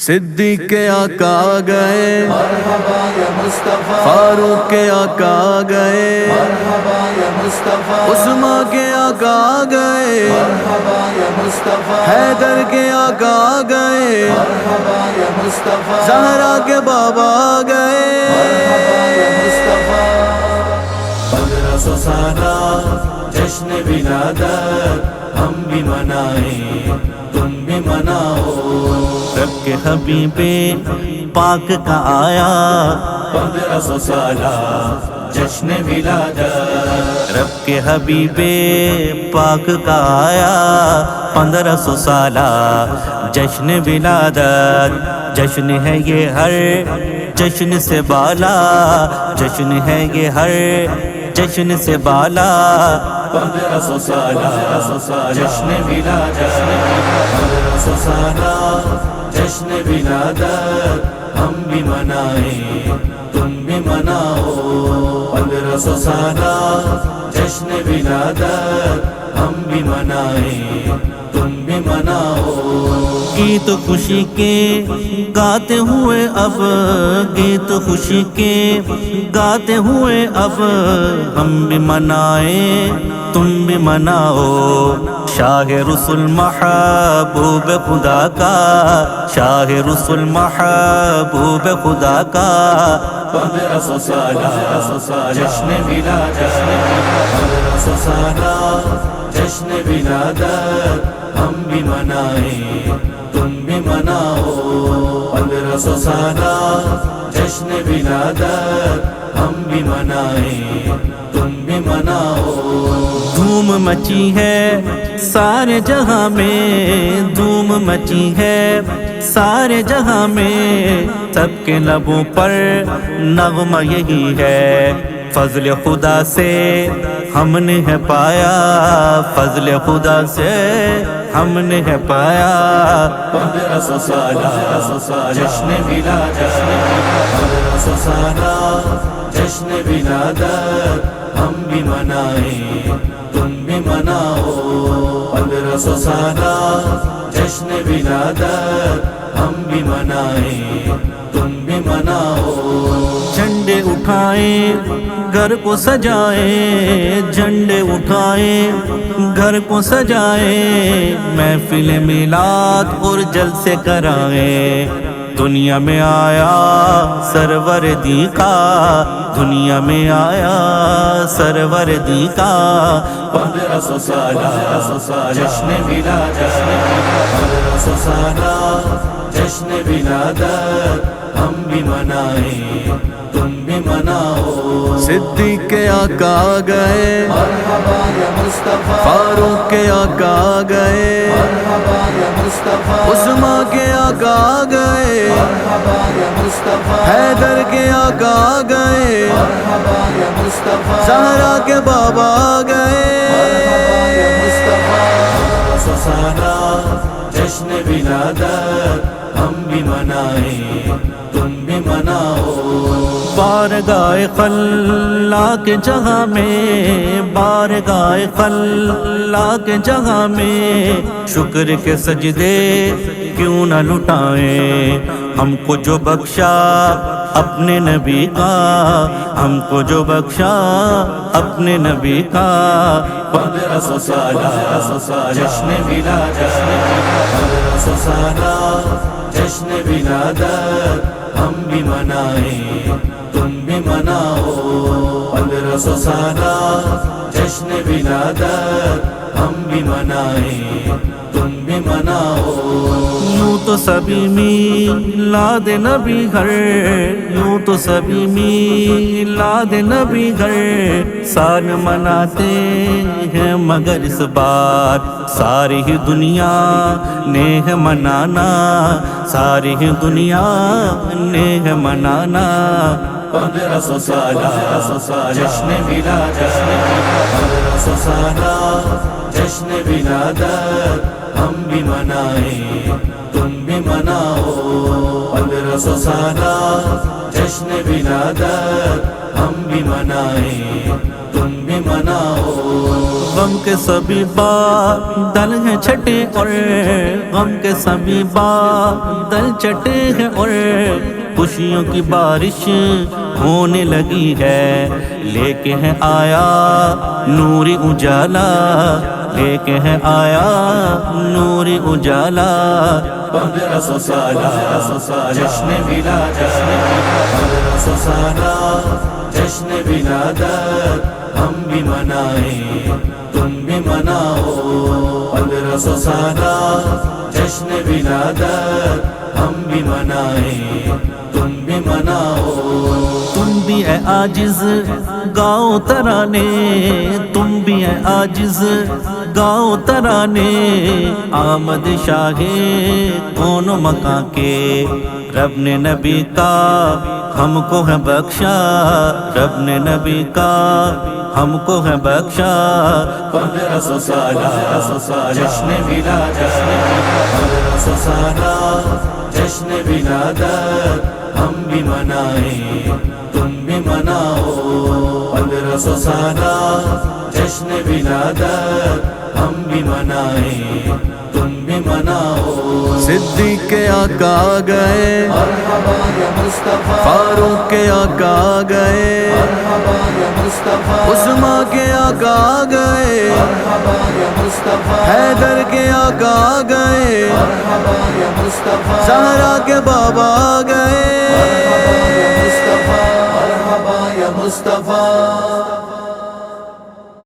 صدیق کے آقا آ گئے، مرحبا یا مصطفیٰ، فاروق کے آقا آ گئے، مرحبا یا مصطفیٰ، عثمان کے آقا آ گئے، مرحبا یا مصطفیٰ، حیدر کے آقا آ گئے، مرحبا یا مصطفیٰ، زہرا کے بابا آ گئے۔ مرحبا یا مصطفیٰ۔ 1500 سالہ جشن ولادت ہم بھی منائیں، تم بھی مناؤ۔ رب کے حبیب پاک کا آیا 1500 سالہ جشن ولادت، رب کے حبیب پاک کا آیا 1500 سالہ جشن ولادت۔ جشن ہے یہ ہر جشن سے بالا، جشن ہے یہ ہر جشن سے بالا۔ 1500 سالہ جشن ولادت، 1500 سالہ جشن ولادت ہم بھی منائیں، تم بھی مناؤ۔ 1500 سالہ جشن ولادت ہم بھی منائیں، تم بھی مناؤ۔ گیت خوشی کے گاتے ہوئے اب، گیت خوشی کے گاتے ہوئے اب ہم بھی منائیں، تم بھی مناؤ۔ شاہ رسول محبوب خدا کا، شاہ رسول محبوب خدا کا 1500 سالہ جشن ولادت، 1500 سالہ جشن ولادت ہم بھی منائیں، تم بھی مناؤ۔ 1500 سالہ جشن ولادت ہم بھی منائیں، تم بھی مناؤ۔ دھوم مچی ہے سارے جہاں میں، دھوم مچی ہے سارے جہاں میں، سب کے لبوں پر نغمہ یہی ہے۔ فضل خدا سے ہم نے ہے پایا، فضل خدا سے ہم نے ہے پایا۔ 1500 سالہ جشن ولادت، 1500 سالہ جشن ولادت ہم بھی منائیں، تم بھی مناؤ۔ 1500 سالہ جشن ولادت ہم بھی منائیں، تم بھی مناؤ۔ جھنڈے اٹھائیں گھر کو سجائیں، جھنڈے اٹھائیں گھر کو سجائیں، محفل میلاد اور جلسے کرائیں۔ دنیا میں آیا سرور دی کا، دنیا میں آیا سرور دی کا 1500 سالہ جشن ولادت، 1500 سالہ جشن ولادت ہم بھی منائیں، تم بھی مناؤ۔ صدیق کے آقا آ گئے، مرحبا یا مصطفیٰ، فاروق کے آقا آ گئے، مرحبا یا مصطفیٰ، عثمان کے آقا آ گئے، مرحبا یا مصطفیٰ، حیدر کے آقا آ گئے، مرحبا یا مصطفیٰ، زہرا کے بابا آ گئے۔ مرحبا یا مصطفیٰ۔ 1500 سالہ جشن ولادت ہم بھی منائیں، تم بھی مناؤ۔ بارگاہ خلاق جہاں میں، بارگاہ خلاق جہاں میں، شکر کے سجدے کیوں نہ لٹائیں۔ ہم کو جو بخشا اپنے نبی کا، ہم کو جو بخشا اپنے نبی کا 1500 سالہ جشن ولادت، 1500 سالہ جشن ولادت ہم بھی منائیں، تم بھی مناؤ۔ 1500 سالہ جشن ولادت ہم بھی منائیں، تم بھی مناؤ۔ یوں تو سبھی میلاد نبی گھر، یوں تو سبھی میلاد نبی گھر، سال مناتے ہیں مگر اس بار ساری ہی دنیا نے ہے منانا، ساری ہی دنیا نے ہے منانا۔ 1500 سالہ جشن ولادت، 1500 سالہ جشن ولادت ہم بھی منائیں، تم بھی مناؤ۔ 1500 سالہ جشن ولادت ہم بھی منائیں، تم بھی مناؤ۔ مناؤ غم کے سبھی بادل ہیں چھٹے اور غم کے سبھی بادل چٹے ہیں اور خوشیوں کی بارش ہونے لگی ہے لے کے ہے آیا نوری اجالا لے کے ہے آیا نوری اجالا 1500 سالہ جشن ولادت 1500 سالہ جشن ولادت ہم بھی منائیں تم بھی مناؤ 1500 سالہ جشن ولادت ہم بھی منائیں تم بھی مناؤ تم بھی اے عاجز گاؤ ترانے تم بھی اے عاجز گاؤ ترانے آمد شاہ کون مکان کے رب نے نبی کا ہم کو ہے بخشا رب نے نبی کا ہم کو ہے بخشا 1500 سالہ جشن ولادت 1500 سالہ جشن ولادت ہم بھی منائیں تم بھی مناؤ 1500 سالہ جشن ولادت ہم بھی منائیں تم بھی مناؤ صدیق کے آقا آ گئے مرحبا یا مصطفیٰ فاروق کے آقا آ گئے مرحبا یا مصطفیٰ عثمان کے آقا آ گئے مرحبا یا مصطفیٰ حیدر کے آقا آ گئے مرحبا یا مصطفیٰ زہرا کے بابا آ گئے مرحبا یا مصطفیٰ